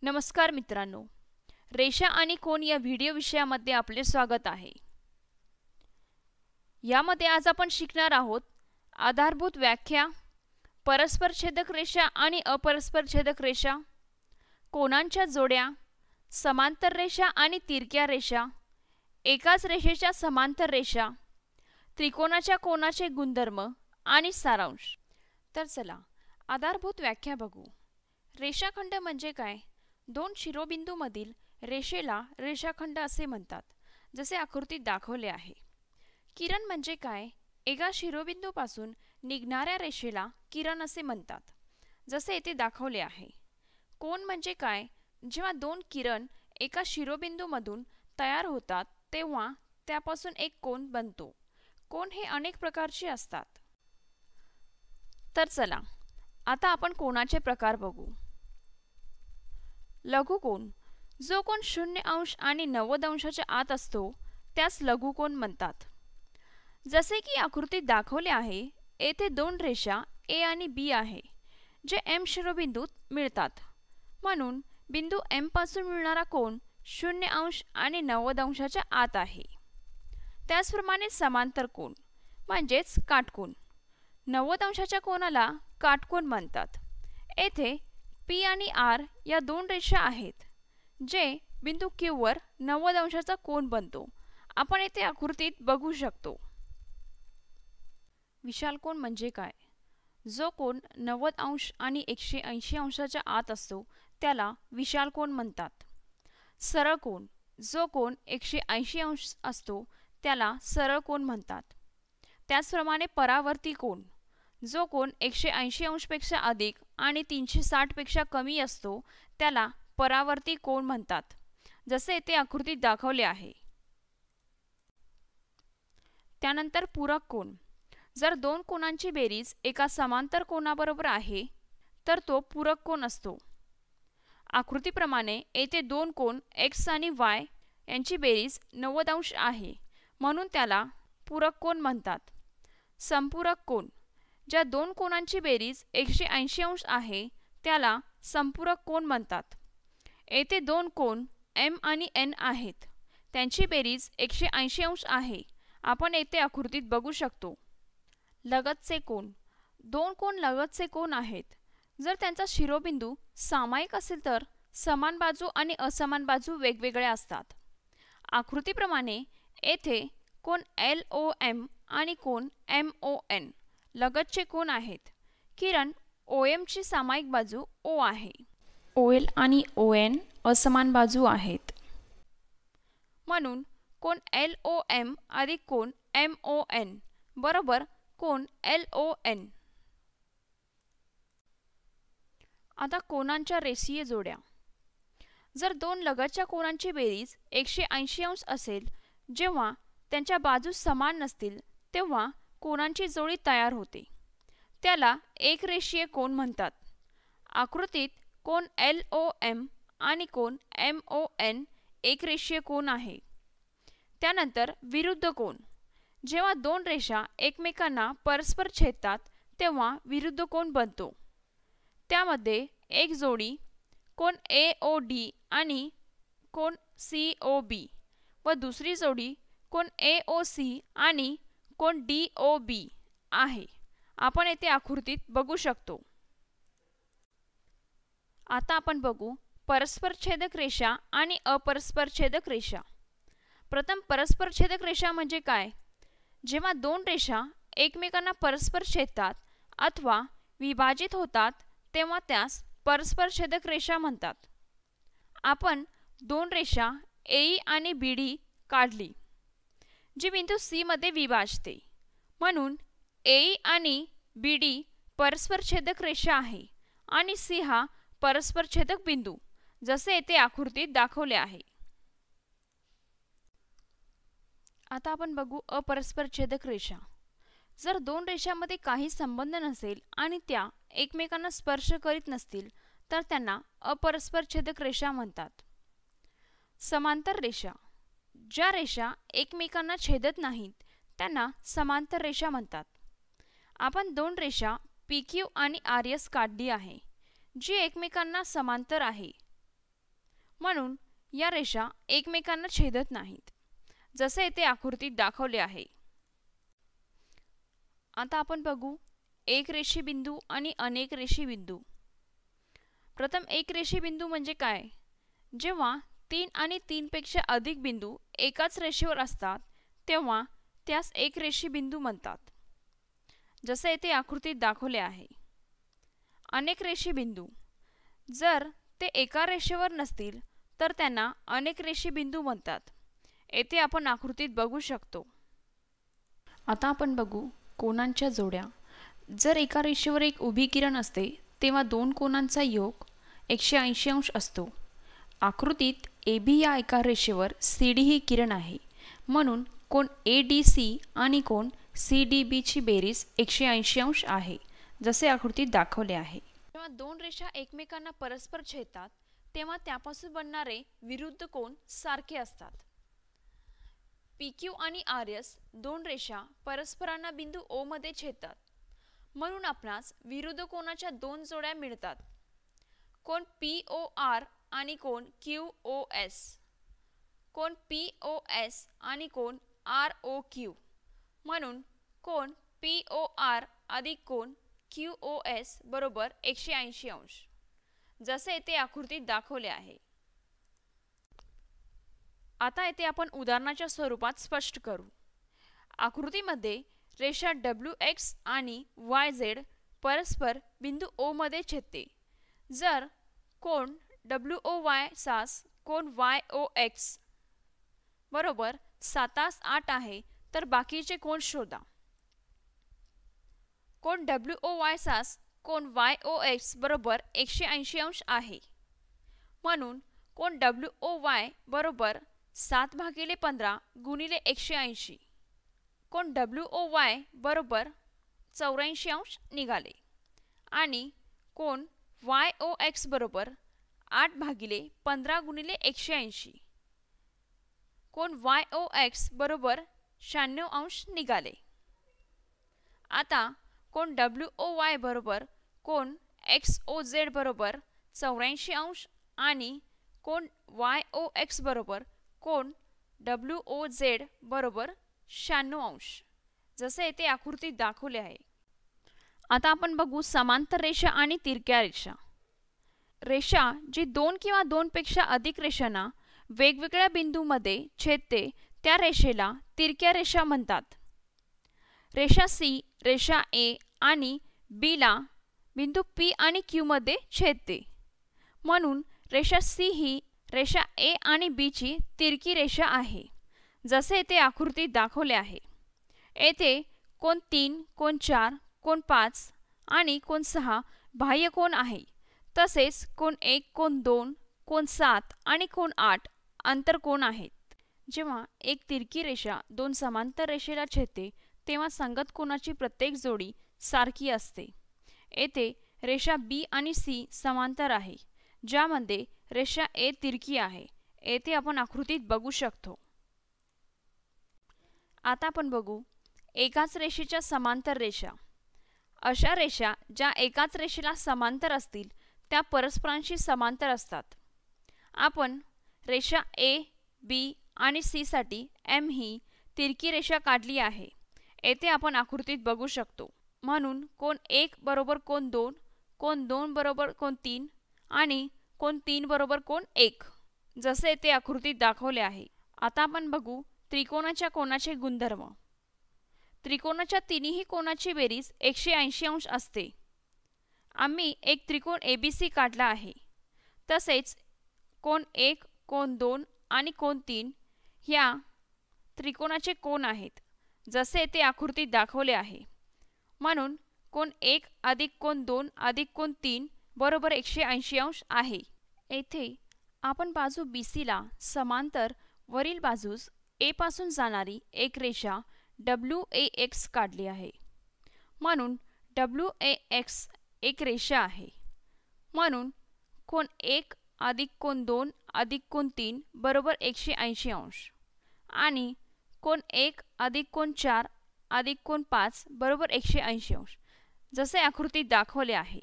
नमस्कार मित्रांनो, रेषा आणि कोन या व्हिडिओ विषयामध्ये आपले स्वागत आहे. यामध्ये आज आपण शिकणार आहोत आधारभूत व्याख्या, परस्परछेदक रेषा आणि अपरस्परछेदक रेषा, कोनांच्या जोड्या, समांतर रेषा आणि तिरक्या रेषा, एकाच रेषेच्या समांतर रेषा, त्रिकोणाच्या कोनाचे गुणधर्म आणि सारांश. तर चला आधारभूत व्याख्या बघू. रेषाखंड म्हणजे काय? दोन शिरोबिंदूमधील रेषेला रेषाखंड असे म्हणतात, जसे आकृतीत दाखवले आहे. किरण म्हणजे काय? एका शिरोबिंदूपासून निघणाऱ्या रेषेला किरण असे म्हणतात, जसे येथे दाखवले आहे. कोन म्हणजे काय? जेव्हा दोन किरण एका शिरोबिंदूमधून तयार होतात तेव्हा त्यापासून एक कोन बनतो. कोन हे अनेक प्रकारचे असतात. तर चला आता आपण कोनाचे प्रकार बघू. लघुकोन, जो कोन 0 अंश आणि 90 अंशाच्या आत असतो त्यास लघुकोन म्हणतात. जसे की आकृतीत दाखवले आहे, येथे दोन रेषा ए आणि बी आहे, जे एम शिरोबिंदूत मिळतात. म्हणून बिंदू एम पासून मिळणारा कोन 0 अंश आणि 90 अंशाच्या आत आहे. त्याचप्रमाणे समांतर कोन म्हणजेच काटकोन, 90 अंशाच्या कोनाला काटकोन म्हणतात. येथे पी आणि आर या दोन रेषा आहेत, जे बिंदू क्यू वर 90 अंशाचा कोन बनतो. आपण येथे आकृतीत बघू शकतो. विशाल कोन म्हणजे काय? जो कोन 90 अंश आणि 180 अंशाच्या आत असतो त्याला विशाल कोन म्हणतात. सरळ कोन, जो कोन 180 अंश असतो त्याला सरळ कोन म्हणतात. त्याचप्रमाणे परावर्ती कोन, जो कोन 180 अंशपेक्षा अधिक आणि 360 पेक्षा कमी असतो त्याला परावर्ती कोन म्हणतात, जसे येथे आकृतीत दाखवले आहे. त्यानंतर पूरक कोन, जर दोन कोनांची बेरीज एका समांतर कोनाबरोबर आहे तर तो पूरक कोन असतो. आकृतीप्रमाणे येथे दोन कोन x आणि y यांची बेरीज 90 अंश आहे, म्हणून त्याला पूरक कोन म्हणतात. संपूरक कोन, ज्या दोन कोनांची बेरीज 180 अंश आहे त्याला संपूरक कोन म्हणतात. येथे दोन कोन m आणि n आहेत, त्यांची बेरीज 180 अंश आहे. आपण येथे आकृतीत बघू शकतो. लगतचे कोन, दोन कोन लगतचे कोन आहेत. जर त्यांचा शिरोबिंदू सामायिक असेल तर समान बाजू आणि असमान बाजू वेगवेगळ्या असतात. आकृतीप्रमाणे येथे कोन LOM आणि कोन MON लगतचे कोन आहेत. किरण OM ची सामायिक बाजू O आहे. OL आणि ON असमान बाजू आहेत. म्हणून कोन LOM अधिक कोन MON बरोबर कोन LON. आता कोनांच्या रेषीय जोड्या. जर दोन लगतच्या कोनांची बेरीज 180 अंश असेल, जेव्हा त्यांच्या बाजू समान नसतील तेव्हा कोनांची जोडी तयार होते. त्याला एकरेषीय कोन म्हणतात. आकृतीत कोन LOM आणि कोन MON एकरेषीय कोन आहे. त्यानंतर विरुद्ध कोन, जेव्हा दोन रेषा एकमेकांना परस्पर छेदतात तेव्हा विरुद्ध कोन बनतो. त्यामध्ये एक जोडी कोन AOD आणि कोन COB व दुसरी जोडी कोन AOC आणि कोन DOB आहे. आपण येथे आकृतीत बघू शकतो. आता आपण बघू परस्परछेदक रेषा आणि अपरस्परछेदक रेषा. प्रथम परस्परछेदक रेषा म्हणजे काय? जेव्हा दोन रेषा एकमेकांना परस्पर छेदतात अथवा विभाजित होतात तेव्हा त्यास परस्परछेदक रेषा म्हणतात. आपण दोन रेषा AE आणि BD काढली, जी बिंदू C मध्ये विभाजते. म्हणून AE आणि BD परस्परछेदक रेषा आहे आणि C हा परस्परछेदक बिंदू, जसे येथे आकृतीत दाखवले आहे. आता आपण बघू अपरस्परछेदक रेषा. जर दोन रेषांमध्ये काही संबंध नसेल आणि त्या एकमेकांना स्पर्श करीत नसतील तर त्यांना अपरस्परछेदक रेषा म्हणतात. समांतर रेषा, ज्या रेषा एकमेकांना छेदत नाहीत त्यांना समांतर रेषा म्हणतात. आपण दोन रेषा PQ आणि RS काढली आहे, जी एकमेकांना समांतर आहे. म्हणून या रेषा एकमेकांना छेदत नाहीत, जसे येथे आकृतीत दाखवले आहे. आता आपण बघू एक रेषी बिंदू आणि अनेक रेषी बिंदू. प्रथम एक रेषी बिंदू म्हणजे काय? जेव्हा 3 आणि 3 पेक्षा अधिक बिंदू एकाच रेषेवर असतात तेव्हा त्यास एक रेषी बिंदू म्हणतात, जसे येथे आकृतीत दाखवले आहे. अनेक रेषी बिंदू जर ते एका रेषेवर नसतील तर त्यांना अनेक रेषी बिंदू म्हणतात. येथे आपण आकृतीत बघू शकतो. आता आपण बघू कोनांच्या जोड्या. जर एका रेषेवर एक उभी किरण असते तेव्हा दोन कोनांचा योग 180 अंश असतो. आकृतीत AB या एका रेषेवर CD ही किरण आहे, म्हणून कोन ADC आणि कोन CDB ची बेरीज 180 अंश आहे, जसे आकृतीत दाखवले आहे. जेव्हा दोन रेषा एकमेकांना परस्पर छेदतात तेव्हा त्यापासून बनणारे विरुद्ध कोन सारखे असतात. PQ आणि RS दोन रेषा परस्परांना बिंदू O मध्ये छेदतात, म्हणून आपणास विरुद्ध कोनाच्या दोन जोड्या मिळतात. कोन POR आणि कोन QOS, कोन POS आणि कोन ROQ. म्हणून कोन POR अधिक कोन QOS बरोबर 180 अंश, जसे येथे आकृतीत दाखवले आहे. आता येथे आपण उदाहरणाच्या स्वरूपात स्पष्ट करू. आकृतीमध्ये रेषा WX आणि YZ परस्पर बिंदू O मध्ये छेदते. जर कोन WOY सास कोन YOX बरोबर 7-8 आहे तर बाकीचे कोन शोधा. कोन WOY सास कोन YOX बरोबर 180 अंश आहे, म्हणून कोन WOY बरोबर 7/15 गुणिले 180. कोन WOY बरोबर 84 अंश निघाले आणि कोन YOX बरोबर 8/15 गुणिले 180. कोन YOX बरोबर 96 अंश निघाले. आता कोन WOY बरोबर कोन XOZ बरोबर 84 अंश आणि कोन YOX बरोबर कोन WOZ बरोबर 96 अंश, जसे येथे आकृतीत दाखवले आहे. आता आपण बघू समांतर रेषा आणि तिरक्या रेषा. रेषा जी दोन किंवा दोनपेक्षा अधिक रेषांना वेगवेगळ्या बिंदूमध्ये छेदते त्या रेषेला तिरक्या रेषा म्हणतात. रेषा C रेषा A आणि B ला बिंदू P आणि Q मध्ये छेदते, म्हणून रेषा C ही रेषा A आणि B ची तिरकी रेषा आहे, जसे येथे आकृतीत दाखवले आहे. येथे कोन 3, कोन 4, कोन 5 आणि कोन 6 बाह्य कोन आहे, तसेच कोन 1, कोन 2, कोन 7 आणि कोन 8 आंतरकोन आहेत. जेव्हा एक तिरकी रेषा दोन समांतर रेषेला छेदते तेव्हा संगत कोनाची प्रत्येक जोडी सारखी असते. येथे रेषा B आणि C समांतर आहे, ज्यामध्ये रेषा A तिरकी आहे. येथे आपण आकृतीत बघू शकतो. आता आपण बघू एकाच रेषेच्या समांतर रेषा. अशा रेषा ज्या एकाच रेषेला समांतर असतील त्या परस्परांशी समांतर असतात. आपण रेषा A, B आणि C साठी M ही तिरकी रेषा काढली आहे. येथे आपण आकृतीत बघू शकतो. म्हणून कोन 1 बरोबर कोन 2, कोन 2 बरोबर कोन 3 आणि कोन 3 बरोबर कोन 1, जसे येथे आकृतीत दाखवले आहे. आता आपण बघू त्रिकोणाच्या कोनाचे गुणधर्म. त्रिकोणाच्या तिन्ही कोनाची बेरीज 180 अंश असते. आम्ही एक त्रिकोण ABC काढला आहे. तसेच कोन 1, कोन 2 आणि कोन 3 ह्या त्रिकोणाचे कोन आहेत, जसे येथे आकृतीत दाखवले आहे. म्हणून कोन 1 अधिक कोन 2 अधिक कोन 3 बरोबर 180 अंश आहे. येथे आपण बाजू BC ला समांतर वरील बाजूस A पासून जाणारी एक रेषा WAX काढली आहे. म्हणून WAX एक रेषा आहे. म्हणून कोन 1 अधिक कोन 2 अधिक कोन 3 बरोबर 180 अंश आणि कोन 1 अधिक कोन 4 अधिक कोन 5 बरोबर 180 अंश, जसे आकृतीत दाखवले आहे.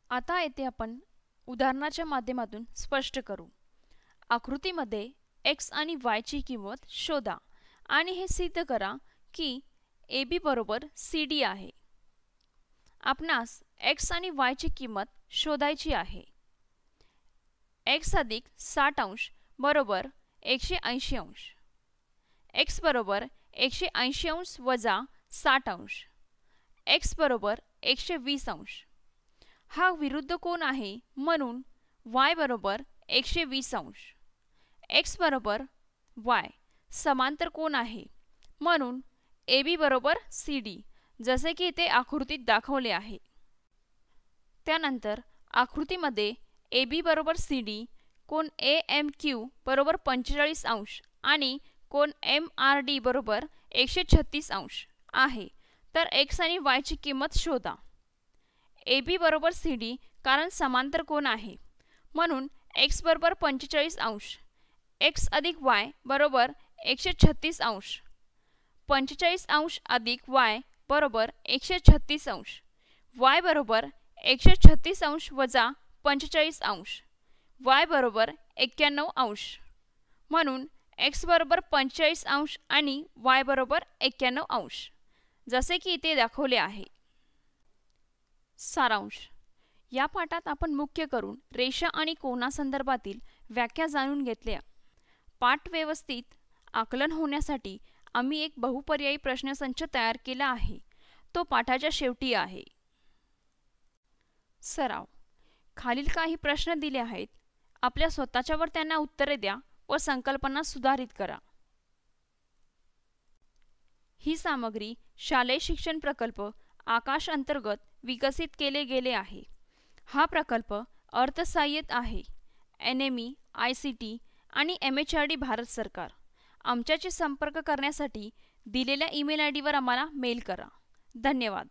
आता येथे आपण उदाहरणाच्या माध्यमातून स्पष्ट करू। आकृतीमध्ये x आणि y ची किंमत शोधा आणि हे सिद्ध करा की AB बरोबर CD आहे। आपणास x आणि y ची किंमत शोधायची आहे। x अधिक 60 अंश बरोबर 180 अंश, x बरोबर 180 अंश वजा 60 अंश, x बरोबर 120 अंश। हा विरुद्ध कोन आहे म्हणून y बरोबर 120 अंश, x बरोबर y समांतर कोन आहे म्हणून AB बरोबर CD जसे की इथे आकृतीत दाखवले आहे। त्यानंतर आकृतीमध्ये AB बरोबर CD, कोन AMQ बरोबर 45 अंश आणि कोन MRD बरोबर 136 अंश आहे, तर x आणि y ची किंमत शोधा। AB बरोबर CD कारण समांतर कोन आहे म्हणून x बरोबर 45 अंश, x अधिक y बरोबर 136 अंश, 45 अंश अधिक y बरोबर 136 अंश, y बरोबर 136 अंश वजा 45 अंश, y बरोबर 91 अंश, म्हणून x बरोबर 45 अंश आणि y बरोबर 91 अंश जसे की इथे दाखवले आहे। सारांश, या पाठात आपण मुख्य करून रेषा आणि कोनासंदर्भातील व्याख्या जाणून घेतल्या। पाठ व्यवस्थित आकलन होण्यासाठी आम्ही एक बहुपर्यायी प्रश्नसंच तयार केला आहे, तो पाठाच्या शेवटी आहे। सराव, खालील काही प्रश्न दिले आहेत, आपल्या स्वतःच्यावर त्यांना उत्तरे द्या व संकल्पना सुधारित करा। ही सामग्री शालेय शिक्षण प्रकल्प आकाश अंतर्गत विकसित केले गेले आहे। हा प्रकल्प अर्थसहाय्यित आहे NME, ICT आणि MHRD भारत सरकार। आमच्याशी संपर्क करण्यासाठी दिलेल्या ईमेल ID वर आम्हाला मेल करा। धन्यवाद।